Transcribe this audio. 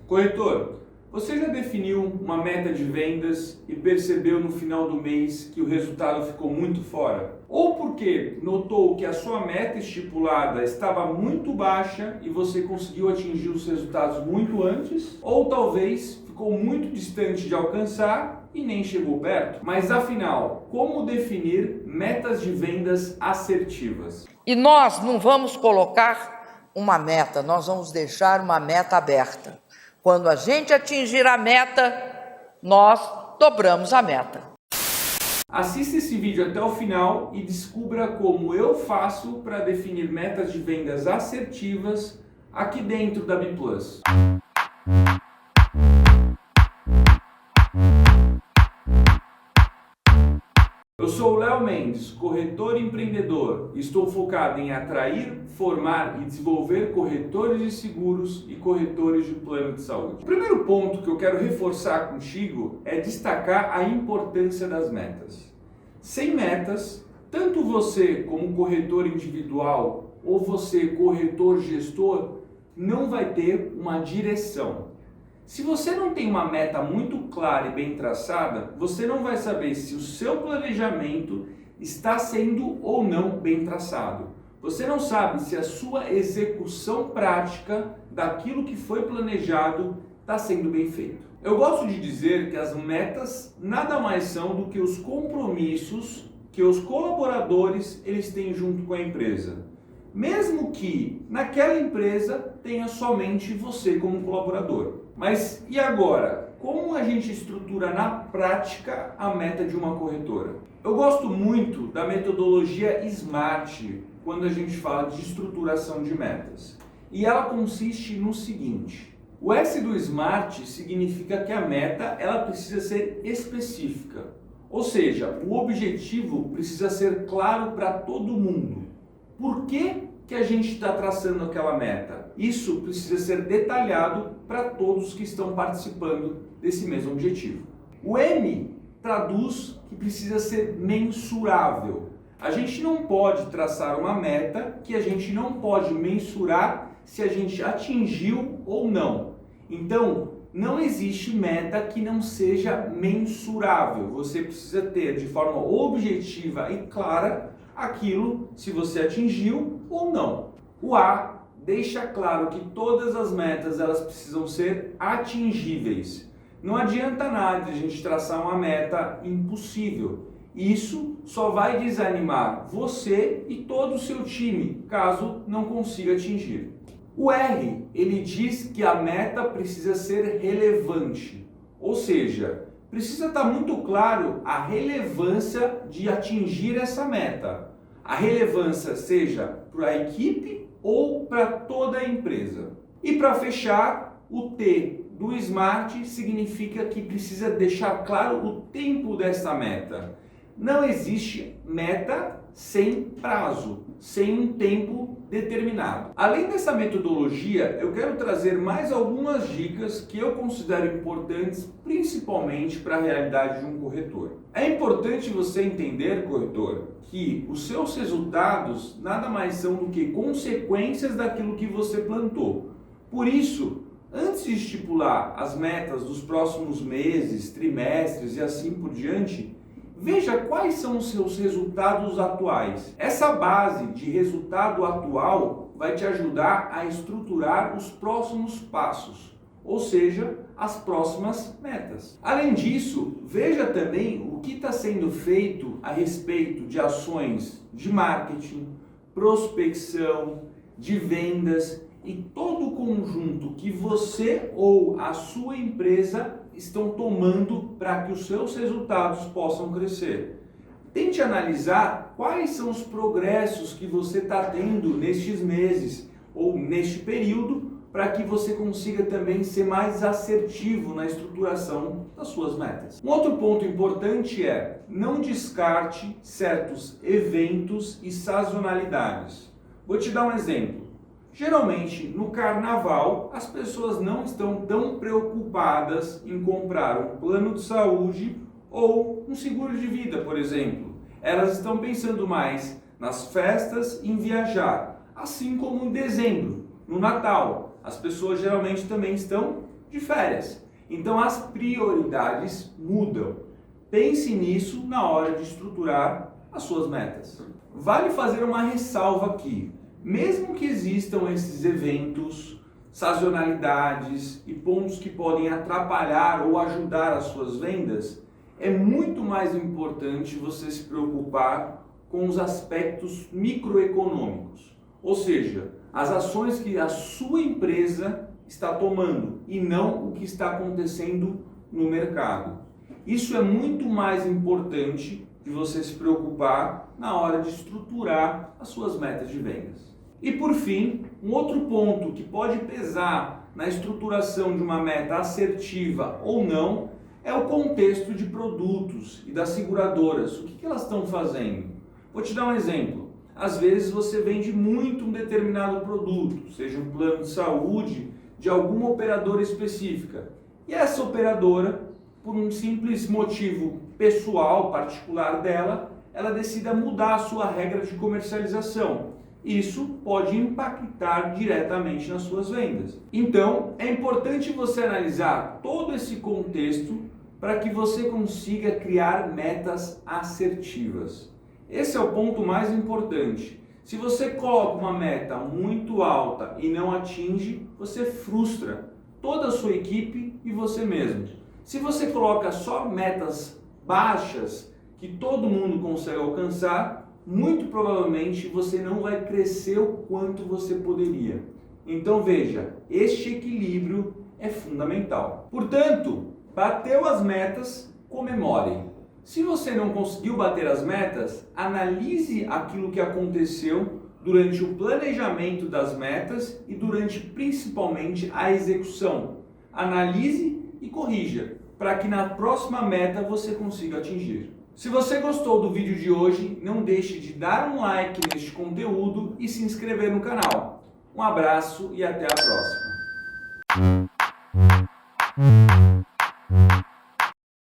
Corretor, você já definiu uma meta de vendas e percebeu no final do mês que o resultado ficou muito fora? Ou porque notou que a sua meta estipulada estava muito baixa e você conseguiu atingir os resultados muito antes? Ou talvez ficou muito distante de alcançar e nem chegou perto? Mas afinal, como definir metas de vendas assertivas? E nós não vamos colocar uma meta, nós vamos deixar uma meta aberta. Quando a gente atingir a meta, nós dobramos a meta. Assista esse vídeo até o final e descubra como eu faço para definir metas de vendas assertivas aqui dentro da Biplus. Eu sou o Léo Mendes, corretor e empreendedor. Estou focado em atrair, formar e desenvolver corretores de seguros e corretores de plano de saúde. O primeiro ponto que eu quero reforçar contigo é destacar a importância das metas. Sem metas, tanto você como corretor individual ou você corretor gestor não vai ter uma direção. Se você não tem uma meta muito clara e bem traçada, você não vai saber se o seu planejamento está sendo ou não bem traçado. Você não sabe se a sua execução prática daquilo que foi planejado está sendo bem feito. Eu gosto de dizer que as metas nada mais são do que os compromissos que os colaboradores eles têm junto com a empresa. Mesmo que naquela empresa tenha somente você como colaborador. Mas e agora? Como a gente estrutura na prática a meta de uma corretora? Eu gosto muito da metodologia SMART quando a gente fala de estruturação de metas. E ela consiste no seguinte: o S do SMART significa que a meta ela precisa ser específica. Ou seja, o objetivo precisa ser claro para todo mundo. Por que a gente está traçando aquela meta? Isso precisa ser detalhado para todos que estão participando desse mesmo objetivo. O M traduz que precisa ser mensurável. A gente não pode traçar uma meta que a gente não pode mensurar se a gente atingiu ou não. Então, não existe meta que não seja mensurável. Você precisa ter de forma objetiva e clara aquilo se você atingiu ou não. O A deixa claro que todas as metas elas precisam ser atingíveis. Não adianta nada a gente traçar uma meta impossível. Isso só vai desanimar você e todo o seu time, caso não consiga atingir. O R, ele diz que a meta precisa ser relevante, ou seja, precisa estar muito claro a relevância de atingir essa meta. A relevância seja para a equipe ou para toda a empresa. E para fechar, o T do SMART significa que precisa deixar claro o tempo dessa meta. Não existe meta sem prazo, sem um tempo determinado. Além dessa metodologia, eu quero trazer mais algumas dicas que eu considero importantes, principalmente para a realidade de um corretor. É importante você entender, corretor, que os seus resultados nada mais são do que consequências daquilo que você plantou. Por isso, antes de estipular as metas dos próximos meses, trimestres e assim por diante, veja quais são os seus resultados atuais. Essa base de resultado atual vai te ajudar a estruturar os próximos passos, ou seja, as próximas metas. Além disso, veja também o que está sendo feito a respeito de ações de marketing, prospecção, de vendas e todo o conjunto que você ou a sua empresa estão tomando para que os seus resultados possam crescer. Tente analisar quais são os progressos que você está tendo nestes meses ou neste período para que você consiga também ser mais assertivo na estruturação das suas metas. Um outro ponto importante é não descarte certos eventos e sazonalidades. Vou te dar um exemplo. Geralmente, no carnaval, as pessoas não estão tão preocupadas em comprar um plano de saúde ou um seguro de vida, por exemplo. Elas estão pensando mais nas festas e em viajar, assim como em dezembro, no Natal. As pessoas geralmente também estão de férias. Então as prioridades mudam. Pense nisso na hora de estruturar as suas metas. Vale fazer uma ressalva aqui. Mesmo que existam esses eventos, sazonalidades e pontos que podem atrapalhar ou ajudar as suas vendas, é muito mais importante você se preocupar com os aspectos microeconômicos, ou seja, as ações que a sua empresa está tomando e não o que está acontecendo no mercado. Isso é muito mais importante de você se preocupar na hora de estruturar as suas metas de vendas. E por fim, um outro ponto que pode pesar na estruturação de uma meta assertiva ou não é o contexto de produtos e das seguradoras. O que elas estão fazendo? Vou te dar um exemplo. Às vezes você vende muito um determinado produto, seja um plano de saúde de alguma operadora específica. E essa operadora, por um simples motivo pessoal, particular dela, ela decida mudar a sua regra de comercialização. Isso pode impactar diretamente nas suas vendas. Então, é importante você analisar todo esse contexto para que você consiga criar metas assertivas. Esse é o ponto mais importante. Se você coloca uma meta muito alta e não atinge, você frustra toda a sua equipe e você mesmo. Se você coloca só metas baixas que todo mundo consegue alcançar, muito provavelmente você não vai crescer o quanto você poderia. Então veja, este equilíbrio é fundamental. Portanto, bateu as metas, comemore. Se você não conseguiu bater as metas, analise aquilo que aconteceu durante o planejamento das metas e durante principalmente a execução. Analise e corrija, para que na próxima meta você consiga atingir. Se você gostou do vídeo de hoje, não deixe de dar um like neste conteúdo e se inscrever no canal. Um abraço e até a próxima.